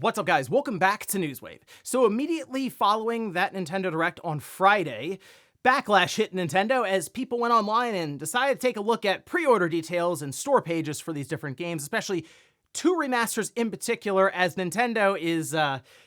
What's up, guys? Welcome back to Newswave. So immediately following that Nintendo Direct on Friday, Backlash hit Nintendo as people went online and decided to take a look at pre-order details and store pages for these different games, especially two remasters in particular, as Nintendo is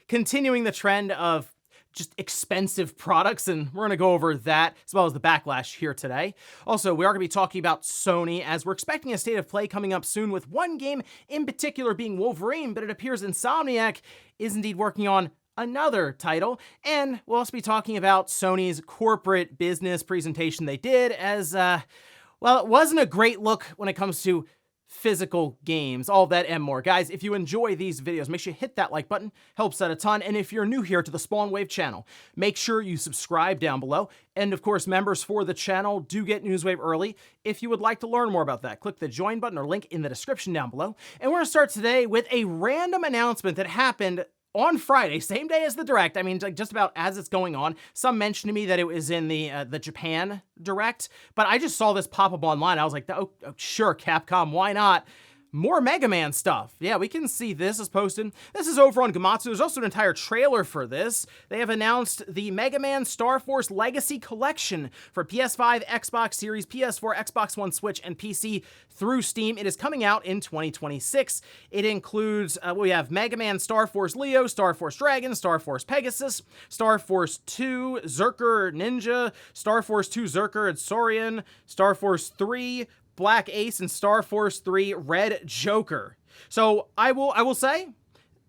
continuing the trend of just expensive products, and we're going to go over that as well as the Backlash here today. Also, we are going to be talking about Sony, as we're expecting a state of play coming up soon, with one game in particular being Wolverine, but it appears Insomniac is indeed working on another title, and we'll also be talking about Sony's corporate business presentation they did, as, well, it wasn't a great look when it comes to physical games, all of that and more. Guys, if you enjoy these videos, make sure you hit that like button, helps out a ton. And if you're new here to the Spawn Wave channel, make sure you subscribe down below. And of course, members for the channel do get Newswave early. If you would like to learn more about that, click the join button or link in the description down below. And we're gonna start today with a random announcement that happened on Friday, same day as the Direct. I mean, like just about as it's going on. Some mentioned to me that it was in the Japan Direct, but I just saw this pop up online. I was like, oh, sure, Capcom, why not? More Mega Man stuff. Yeah, we can see this is posted. This is over on Gamatsu. There's also an entire trailer for this. They have announced the Mega Man Star Force Legacy Collection for PS5, Xbox Series, PS4, Xbox One, Switch, and PC through Steam. It is coming out in 2026. It includes, we have Mega Man Star Force Leo, Star Force Dragon, Star Force Pegasus, Star Force 2, Zerker Ninja, Star Force 2 Zerker and Saurian, Star Force 3, Black Ace, and Star Force 3 Red Joker. So I will say,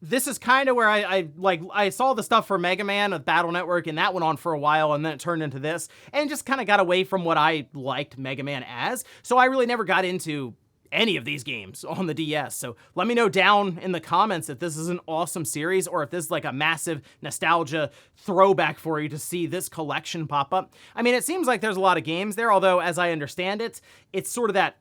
this is kind of where I saw the stuff for Mega Man of Battle Network, and that went on for a while, and then it turned into this, and just kind of got away from what I liked Mega Man as. So I really never got into any of these games on the DS. So let me know down in the comments if this is an awesome series, or if this is like a massive nostalgia throwback for you to see this collection pop up. I mean, it seems like there's a lot of games there, although as I understand it, it's sort of that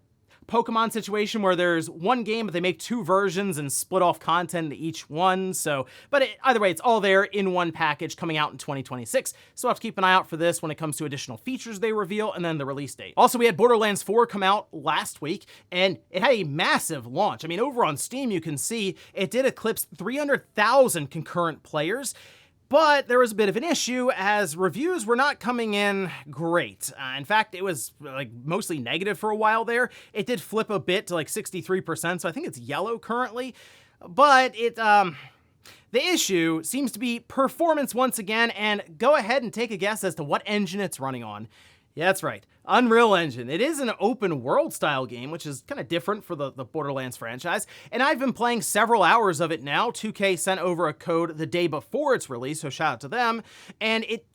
Pokemon situation where there's one game, but they make two versions and split off content to each one. So, but either way, it's all there in one package coming out in 2026. So we'll have to keep an eye out for this when it comes to additional features they reveal and then the release date. Also, we had Borderlands 4 come out last week, and it had a massive launch. I mean, over on Steam, you can see it did eclipse 300,000 concurrent players. But there was a bit of an issue as reviews were not coming in great. In fact, it was like mostly negative for a while there. It did flip a bit to like 63%, so I think it's yellow currently. But the issue seems to be performance once again, and go ahead and take a guess as to what engine it's running on. Yeah, that's right. Unreal Engine. It is an open world style game, which is kind of different for the Borderlands franchise. And I've been playing several hours of it now. 2K sent over a code the day before its release, so shout out to them. And it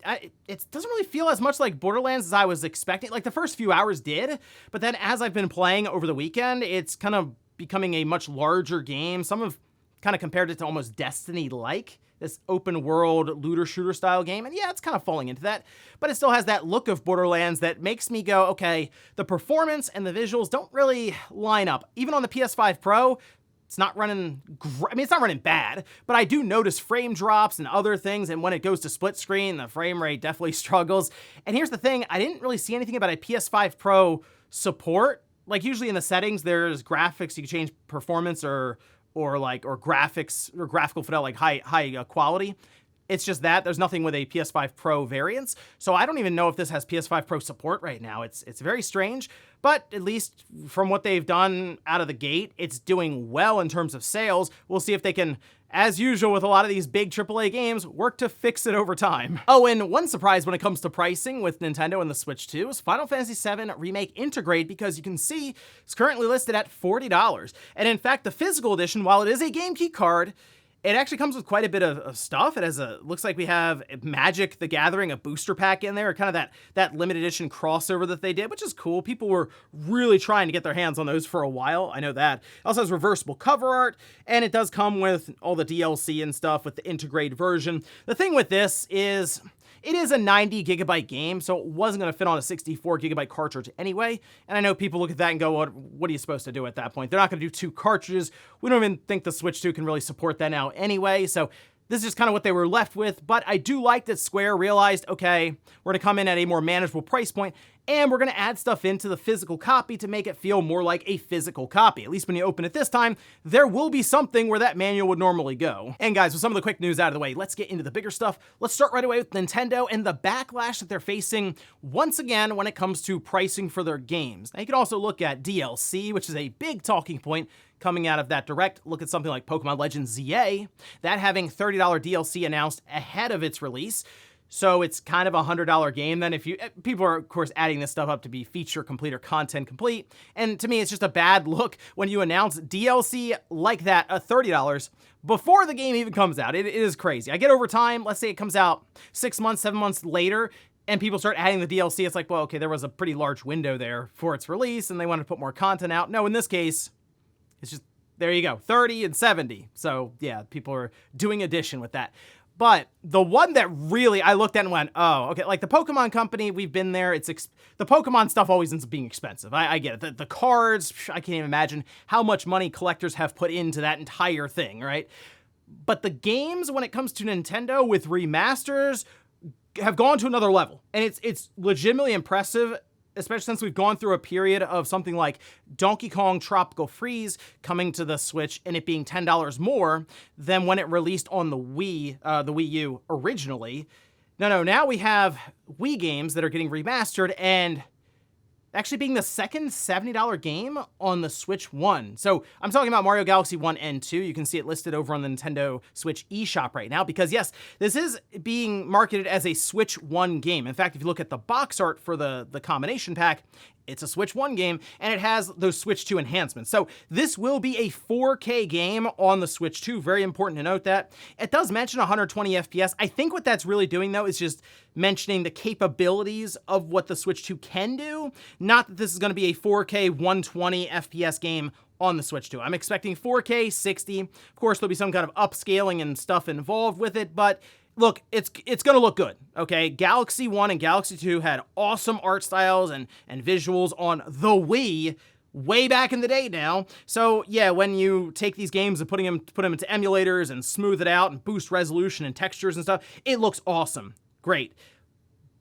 doesn't really feel as much like Borderlands as I was expecting. Like the first few hours did, but then as I've been playing over the weekend, it's kind of becoming a much larger game. Some have kind of compared it to almost Destiny-like, this open world looter shooter style game. And yeah, it's kind of falling into that, but it still has that look of Borderlands that makes me go, okay, the performance and the visuals don't really line up. Even on the PS5 Pro, it's not running, I mean, it's not running bad, but I do notice frame drops and other things. And when it goes to split screen, the frame rate definitely struggles. And here's the thing, I didn't really see anything about a PS5 Pro support. Like usually in the settings, there's graphics, you can change performance or graphics or graphical fidelity, like high quality. It's just that there's nothing with a PS5 Pro variants. So I don't even know if this has PS5 Pro support right now. It's very strange, but at least from what they've done out of the gate, it's doing well in terms of sales. We'll see if they can, as usual with a lot of these big AAA games, work to fix it over time. Oh, and one surprise when it comes to pricing with Nintendo and the Switch 2 is Final Fantasy VII Remake Intergrade, because you can see it's currently listed at $40. And in fact, the physical edition, while it is a Game Key card, it actually comes with quite a bit of stuff. It has looks like we have Magic the Gathering, a booster pack in there, kind of that limited edition crossover that they did, which is cool. People were really trying to get their hands on those for a while. I know that. It also has reversible cover art, and it does come with all the DLC and stuff with the Intergrade version. The thing with this is, it is a 90 gigabyte game, so it wasn't going to fit on a 64 gigabyte cartridge anyway. And I know people look at that and go, what are you supposed to do at that point? They're not going to do two cartridges. We don't even think the Switch 2 can really support that now anyway. So this is just kind of what they were left with. But I do like that Square realized, okay, we're going to come in at a more manageable price point and we're going to add stuff into the physical copy to make it feel more like a physical copy. At least when you open it this time, there will be something where that manual would normally go. And guys, with some of the quick news out of the way, let's get into the bigger stuff. Let's start right away with Nintendo and the backlash that they're facing once again when it comes to pricing for their games. Now, you can also look at DLC, which is a big talking point coming out of that direct. Look at something like Pokemon Legends ZA, that having $30 DLC announced ahead of its release. So it's kind of a $100 game then. If people are of course adding this stuff up to be feature complete or content complete. And to me, it's just a bad look when you announce DLC like that at $30 before the game even comes out. It is crazy. I get over time, let's say it comes out 6 months, 7 months later, and people start adding the DLC. It's like, well, okay, there was a pretty large window there for its release and they wanted to put more content out. No, in this case, it's just, there you go, 30 and 70. So yeah, people are doing addition with that. But the one that really I looked at and went, oh, okay, like the Pokemon company, we've been there. The Pokemon stuff always ends up being expensive. I get it. The cards, I can't even imagine how much money collectors have put into that entire thing, right? But the games, when it comes to Nintendo with remasters, have gone to another level. And it's legitimately impressive, especially since we've gone through a period of something like Donkey Kong Tropical Freeze coming to the Switch and it being $10 more than when it released on the Wii U originally. No, now we have Wii games that are getting remastered and actually being the second $70 game on the Switch 1. So I'm talking about Mario Galaxy 1 and 2. You can see it listed over on the Nintendo Switch eShop right now because yes, this is being marketed as a Switch 1 game. In fact, if you look at the box art for the combination pack, it's a Switch 1 game, and it has those Switch 2 enhancements. So this will be a 4K game on the Switch 2. Very important to note that. It does mention 120 FPS. I think what that's really doing, though, is just mentioning the capabilities of what the Switch 2 can do. Not that this is going to be a 4K 120 FPS game on the Switch 2. I'm expecting 4K 60. Of course, there'll be some kind of upscaling and stuff involved with it, but look, it's going to look good, okay? Galaxy 1 and Galaxy 2 had awesome art styles and visuals on the Wii way back in the day now. So yeah, when you take these games and put them into emulators and smooth it out and boost resolution and textures and stuff, it looks awesome. Great.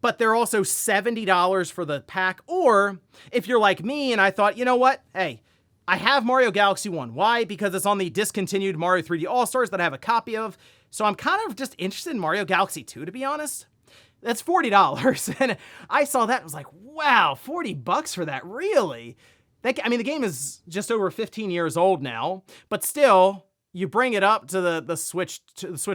But they're also $70 for the pack. Or if you're like me and I thought, you know what? Hey, I have Mario Galaxy 1. Why? Because it's on the discontinued Mario 3D All-Stars that I have a copy of. So I'm kind of just interested in Mario Galaxy 2, to be honest. That's $40. And I saw that and was like, wow, $40 for that, really? I mean, the game is just over 15 years old now, but still, you bring it up to the Switch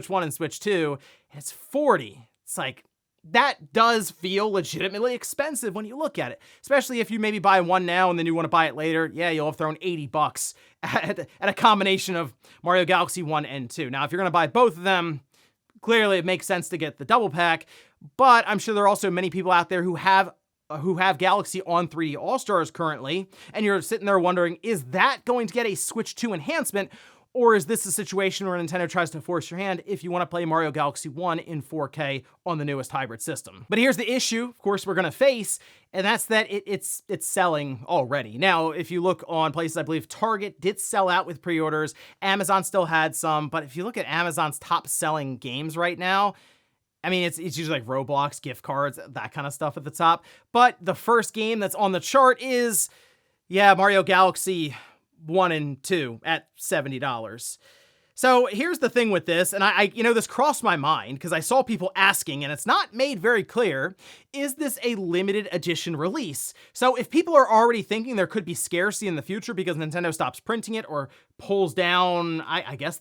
1 and Switch 2, and it's $40. It's like, that does feel legitimately expensive when you look at it, especially if you maybe buy one now and then you want to buy it later. Yeah, you'll have thrown $80 at a combination of Mario Galaxy 1 and 2. Now, if you're going to buy both of them, clearly it makes sense to get the double pack, but I'm sure there are also many people out there who have Galaxy on 3D All-Stars currently, and you're sitting there wondering, is that going to get a Switch 2 enhancement? Or is this a situation where Nintendo tries to force your hand if you want to play Mario Galaxy 1 in 4K on the newest hybrid system? But here's the issue, of course, we're going to face, and that's that it's selling already. Now, if you look on places, I believe Target did sell out with pre-orders. Amazon still had some, but if you look at Amazon's top-selling games right now, I mean, it's usually like Roblox, gift cards, that kind of stuff at the top. But the first game that's on the chart is, yeah, Mario Galaxy 1 and 2 at $70. So here's the thing with this, and this crossed my mind because I saw people asking, and it's not made very clear, is this a limited edition release? So if people are already thinking there could be scarcity in the future because Nintendo stops printing it or pulls down, I guess,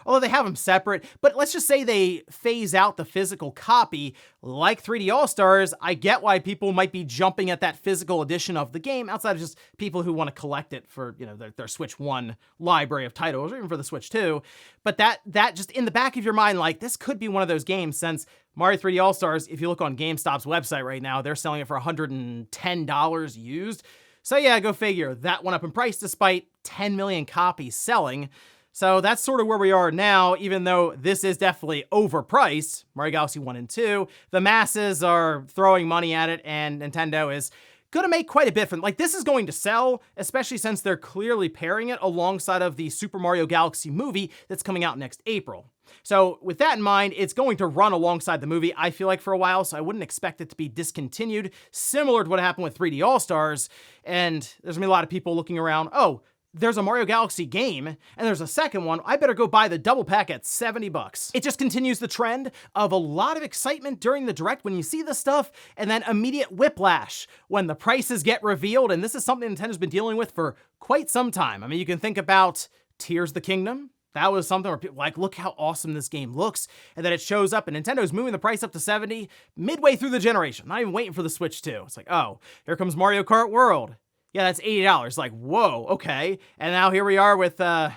although they have them separate, but let's just say they phase out the physical copy like 3D All-Stars, I get why people might be jumping at that physical edition of the game outside of just people who want to collect it for, their Switch 1 library of titles or even for the Switch 2. But that just in the back of your mind, like, this could be one of those games, since Mario 3D All-Stars, if you look on GameStop's website right now, they're selling it for $110 used. So yeah, go figure. That went up in price despite 10 million copies selling. So that's sort of where we are now, even though this is definitely overpriced, Mario Galaxy 1 and 2. The masses are throwing money at it, and Nintendo is gonna make quite a bit from, like, this is going to sell, especially since they're clearly pairing it alongside of the Super Mario Galaxy movie that's coming out next April. So with that in mind, it's going to run alongside the movie, I feel like, for a while, so I wouldn't expect it to be discontinued, similar to what happened with 3D All-Stars. And there's gonna be a lot of people looking around, oh, there's a Mario Galaxy game, and there's a second one, I better go buy the double pack at $70. It just continues the trend of a lot of excitement during the Direct when you see this stuff, and then immediate whiplash when the prices get revealed, and this is something Nintendo's been dealing with for quite some time. I mean, you can think about Tears of the Kingdom. That was something where people like, look how awesome this game looks, and then it shows up, and Nintendo's moving the price up to 70 midway through the generation, not even waiting for the Switch 2. It's like, oh, here comes Mario Kart World. Yeah, that's $80. Like, whoa, okay. And now here we are with, here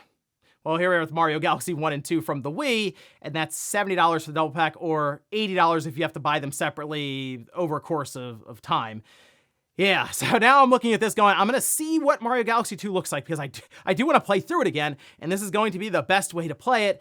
we are with Mario Galaxy 1 and 2 from the Wii, and that's $70 for the double pack, or $80 if you have to buy them separately over a course of time. Yeah, so now I'm looking at this going, I'm gonna see what Mario Galaxy 2 looks like, because I do want to play through it again, and this is going to be the best way to play it,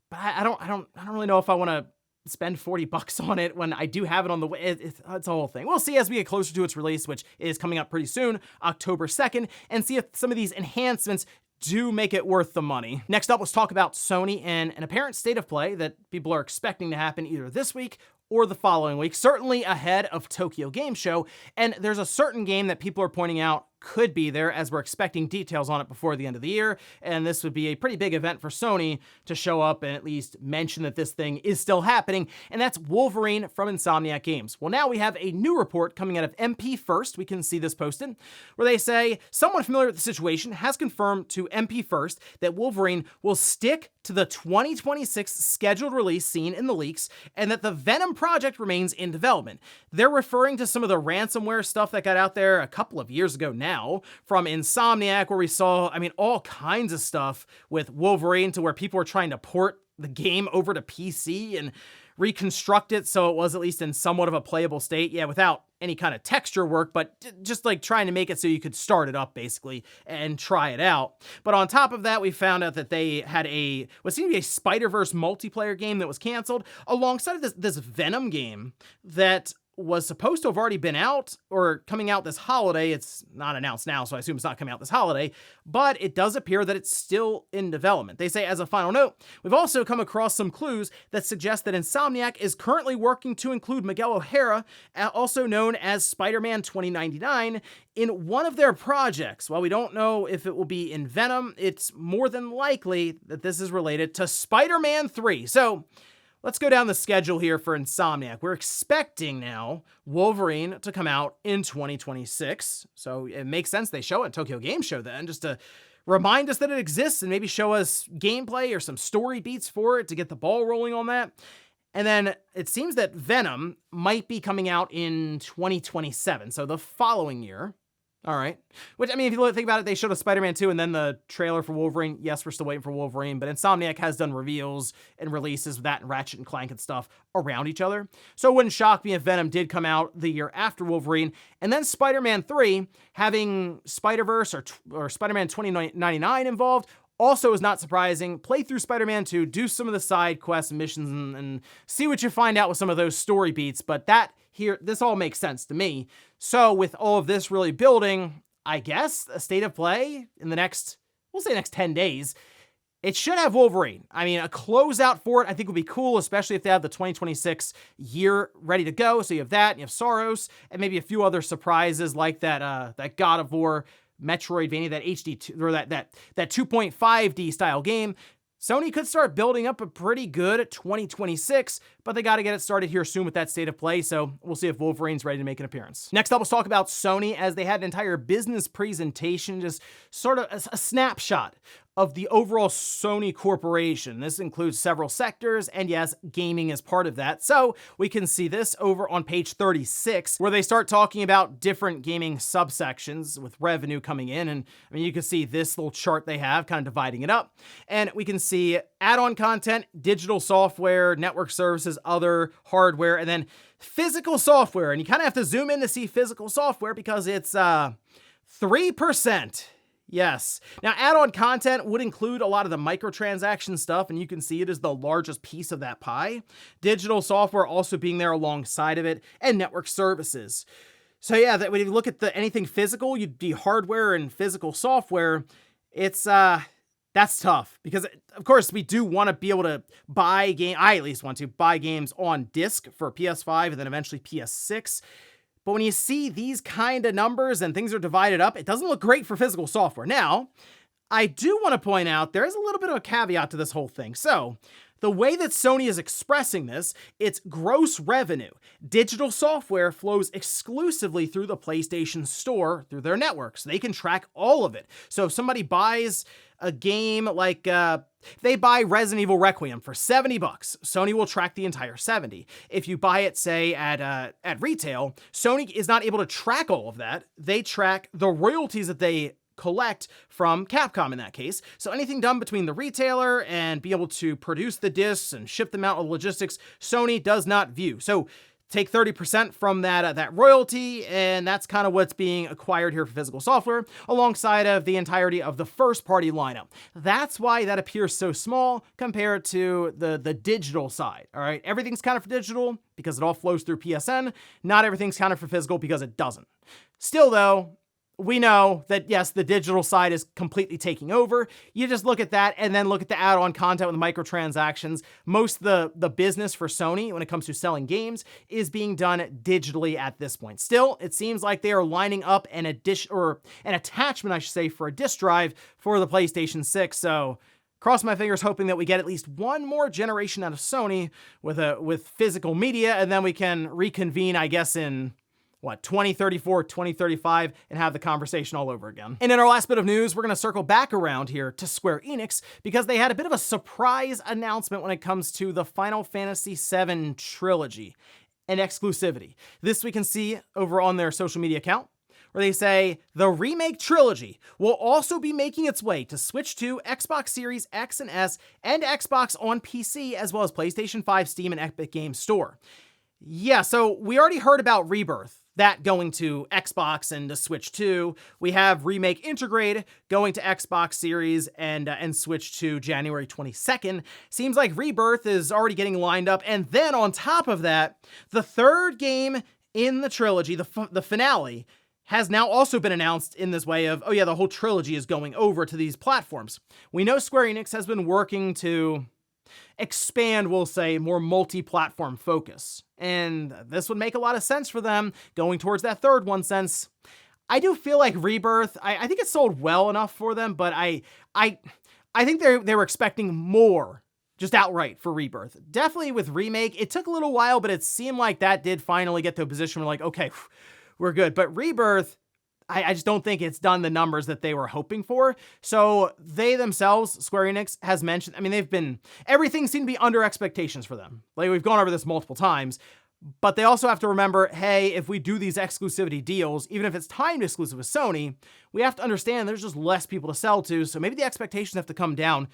but I don't really know if I want to spend $40 on it when I do have it on the way. It's a whole thing. We'll see as we get closer to its release, which is coming up pretty soon, October 2nd, and see if some of these enhancements do make it worth the money. Next up, let's talk about Sony and an apparent state of play that people are expecting to happen either this week or the following week, certainly ahead of Tokyo Game Show. And there's a certain game that people are pointing out could be there, as we're expecting details on it before the end of the year, and this would be a pretty big event for Sony to show up and at least mention that this thing is still happening, and that's Wolverine from Insomniac Games. Well, now we have a new report coming out of MP First, we can see this posted, where they say someone familiar with the situation has confirmed to MP First that Wolverine will stick to the 2026 scheduled release seen in the leaks, and that the Venom project remains in development. They're referring to some of the ransomware stuff that got out there a couple of years ago now, from Insomniac, where we saw, I mean, all kinds of stuff with Wolverine, to where people were trying to port the game over to PC and reconstruct it so it was at least in somewhat of a playable state. Yeah, without any kind of texture work, but just like trying to make it so you could start it up basically and try it out. But on top of that, we found out that they had what seemed to be a Spider-Verse multiplayer game that was canceled alongside of this Venom game that was supposed to have already been out or coming out this holiday. It's not announced now, so I assume it's not coming out this holiday, but it does appear that it's still in development. They say, as a final note, we've also come across some clues that suggest that Insomniac is currently working to include Miguel O'Hara, also known as Spider-Man 2099, in one of their projects. While we don't know if it will be in Venom, it's more than likely that this is related to Spider-Man 3. So let's go down the schedule here for Insomniac. We're expecting now Wolverine to come out in 2026. So it makes sense they show it at Tokyo Game Show then, just to remind us that it exists and maybe show us gameplay or some story beats for it to get the ball rolling on that. And then it seems that Venom might be coming out in 2027, so the following year. All right. Which, I mean, if you think about it, they showed us Spider-Man 2 and then the trailer for Wolverine. Yes, we're still waiting for Wolverine, but Insomniac has done reveals and releases of that and Ratchet and Clank and stuff around each other. So it wouldn't shock me if Venom did come out the year after Wolverine. And then Spider-Man 3, having Spider-Verse or Spider-Man 2099 involved, also is not surprising. Play through Spider-Man 2, do some of the side quests and missions, and see what you find out with some of those story beats. But this all makes sense to me. So with all of this really building, I guess, a state of play in the next, we'll say next 10 days, it should have Wolverine. I mean, a closeout for it I think would be cool, especially if they have the 2026 year ready to go. So you have that, and you have Soros, and maybe a few other surprises like that God of War Metroidvania, that HD2, or that 2.5D style game. Sony could start building up a pretty good 2026, but they got to get it started here soon with that state of play, so we'll see if Wolverine's ready to make an appearance. Next up, let's talk about Sony, as they had an entire business presentation, just sort of a snapshot of the overall Sony corporation. This includes several sectors, and yes, gaming is part of that. So we can see this over on page 36, where they start talking about different gaming subsections with revenue coming in. And I mean, you can see this little chart they have kind of dividing it up. And we can see add-on content, digital software, network services, other hardware, and then physical software. And you kind of have to zoom in to see physical software because it's 3%. Yes. Now, add-on content would include a lot of the microtransaction stuff, and you can see it is the largest piece of that pie. Digital software also being there alongside of it, and network services. So yeah, that when you look at anything physical, you'd be hardware and physical software. It's that's tough because of course we do want to be able to buy I at least want to buy games on disc for PS5 and then eventually PS6. But when you see these kind of numbers and things are divided up, it doesn't look great for physical software. Now, I do want to point out there is a little bit of a caveat to this whole thing. So, the way that Sony is expressing this, it's gross revenue. Digital software flows exclusively through the PlayStation Store, through their networks. They can track all of it. So if somebody buys a game like, they buy Resident Evil Requiem for $70, Sony will track the entire 70. If you buy it, say, at retail, Sony is not able to track all of that. They track the royalties that they collect from Capcom in that case. So anything done between the retailer and be able to produce the discs and ship them out of logistics, Sony does not view. So take 30% from that royalty, and that's kind of what's being acquired here for physical software, alongside of the entirety of the first-party lineup. That's why that appears so small compared to the digital side, all right? Everything's counted for digital because it all flows through PSN. Not everything's counted for physical because it doesn't. Still, though, we know that, yes, the digital side is completely taking over. You just look at that and then look at the add-on content with microtransactions. Most of the business for Sony when it comes to selling games is being done digitally at this point. Still, it seems like they are lining up an attachment, I should say, for a disk drive for the PlayStation 6. So cross my fingers hoping that we get at least one more generation out of Sony with physical media, and then we can reconvene, I guess, in 2034, 2035, and have the conversation all over again. And in our last bit of news, we're going to circle back around here to Square Enix because they had a bit of a surprise announcement when it comes to the Final Fantasy VII Trilogy and exclusivity. This we can see over on their social media account, where they say the Remake Trilogy will also be making its way to Switch 2, Xbox Series X and S, and Xbox on PC, as well as PlayStation 5, Steam, and Epic Games Store. Yeah, so we already heard about Rebirth, that going to Xbox and to Switch 2. We have Remake Intergrade going to Xbox Series and Switch 2 January 22nd. Seems like Rebirth is already getting lined up. And then on top of that, the third game in the trilogy, the finale, has now also been announced in this way of, oh yeah, the whole trilogy is going over to these platforms. We know Square Enix has been working to expand, we'll say, more multi-platform focus. And this would make a lot of sense for them going towards that third one, since I do feel like Rebirth, I think it sold well enough for them, but I think they were expecting more just outright for Rebirth. Definitely with Remake, it took a little while, but it seemed like that did finally get to a position where like, okay, we're good. But Rebirth, I just don't think it's done the numbers that they were hoping for. So they themselves, Square Enix, has mentioned, I mean, everything seemed to be under expectations for them. Like, we've gone over this multiple times, but they also have to remember, hey, if we do these exclusivity deals, even if it's timed exclusive with Sony, we have to understand there's just less people to sell to. So maybe the expectations have to come down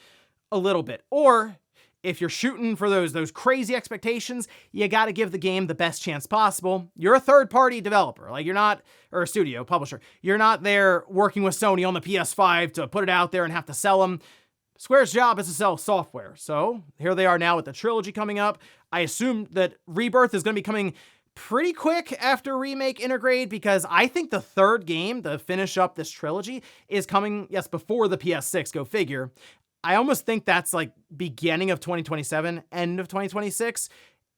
a little bit. Or if you're shooting for those crazy expectations, you got to give the game the best chance possible. You're a third-party developer, like you're not, or a studio publisher. You're not there working with Sony on the PS5 to put it out there and have to sell them. Square's job is to sell software. So here they are now with the trilogy coming up. I assume that Rebirth is going to be coming pretty quick after Remake Intergrade, because I think the third game to finish up this trilogy is coming, yes, before the PS6, go figure. I almost think that's like beginning of 2027, end of 2026.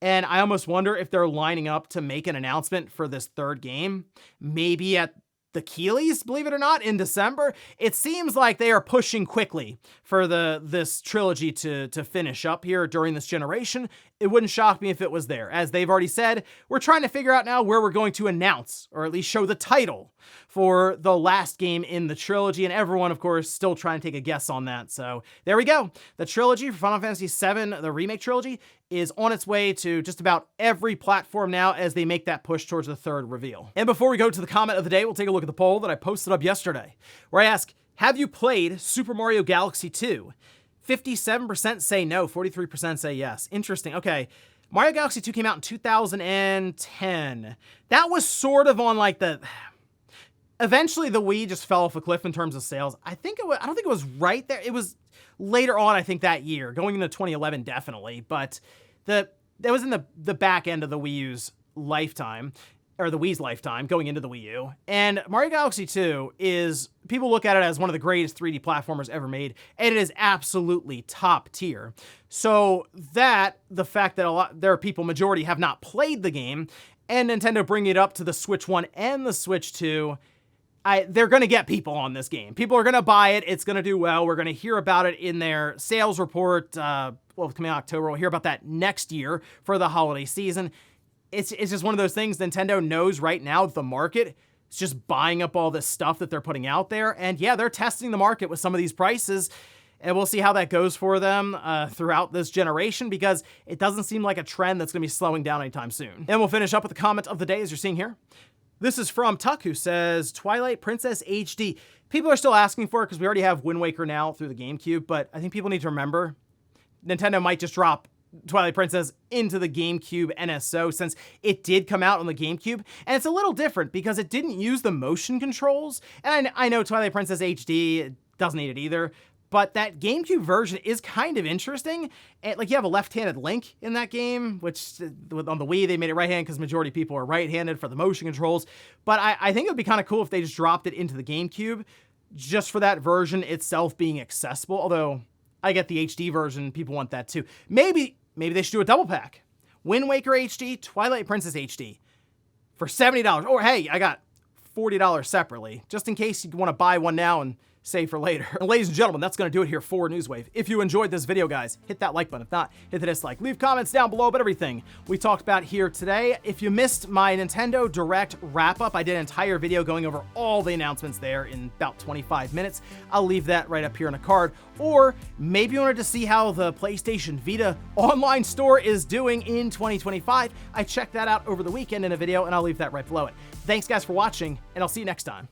And I almost wonder if they're lining up to make an announcement for this third game, maybe at the Keeleys, believe it or not, in December. It seems like they are pushing quickly for this trilogy to finish up here during this generation. It wouldn't shock me if it was there. As they've already said, we're trying to figure out now where we're going to announce, or at least show the title for the last game in the trilogy, and everyone, of course, still trying to take a guess on that. So there we go. The trilogy for Final Fantasy VII, the Remake Trilogy, is on its way to just about every platform now as they make that push towards the third reveal. And before we go to the comment of the day, we'll take a look at the poll that I posted up yesterday, where I ask, have you played Super Mario Galaxy 2? 57% say no, 43% say yes. Interesting. Okay. Mario Galaxy 2 came out in 2010. That was sort of on like eventually the Wii just fell off a cliff in terms of sales. I don't think it was right there. It was later on, I think, that year, going into 2011, definitely. But that was in the back end of the Wii U's lifetime. or the Wii's lifetime, going into the Wii U. And Mario Galaxy 2 is, people look at it as one of the greatest 3D platformers ever made, and it is absolutely top tier. So the fact that there are people, majority, have not played the game, and Nintendo bringing it up to the Switch 1 and the Switch 2, they're going to get people on this game. People are going to buy it. It's going to do well. We're going to hear about it in their sales report. Well, coming out October, we'll hear about that next year for the holiday season. It's just one of those things. Nintendo knows right now the market is just buying up all this stuff that they're putting out there. And yeah, they're testing the market with some of these prices. And we'll see how that goes for them throughout this generation, because it doesn't seem like a trend that's going to be slowing down anytime soon. And we'll finish up with the comment of the day, as you're seeing here. This is from Tuck, who says, Twilight Princess HD. People are still asking for it because we already have Wind Waker now through the GameCube, but I think people need to remember Nintendo might just drop Twilight Princess into the GameCube NSO, since it did come out on the GameCube. And it's a little different because it didn't use the motion controls. And I know Twilight Princess HD doesn't need it either, but that GameCube version is kind of interesting. And like, you have a left-handed Link in that game, which on the Wii, they made it right-handed because majority of people are right-handed for the motion controls. But I think it would be kind of cool if they just dropped it into the GameCube, just for that version itself being accessible. Although I get the HD version, people want that too. Maybe they should do a double pack. Wind Waker HD, Twilight Princess HD for $70. Or hey, I got $40 separately, just in case you want to buy one now and save for later. And ladies and gentlemen, that's going to do it here for Newswave. If you enjoyed this video, guys, hit that like button. If not, hit the dislike. Leave comments down below about everything we talked about here today. If you missed my Nintendo Direct wrap-up, I did an entire video going over all the announcements there in about 25 minutes. I'll leave that right up here in a card. Or maybe you wanted to see how the PlayStation Vita online store is doing in 2025. I checked that out over the weekend in a video, and I'll leave that right below it. Thanks, guys, for watching, and I'll see you next time.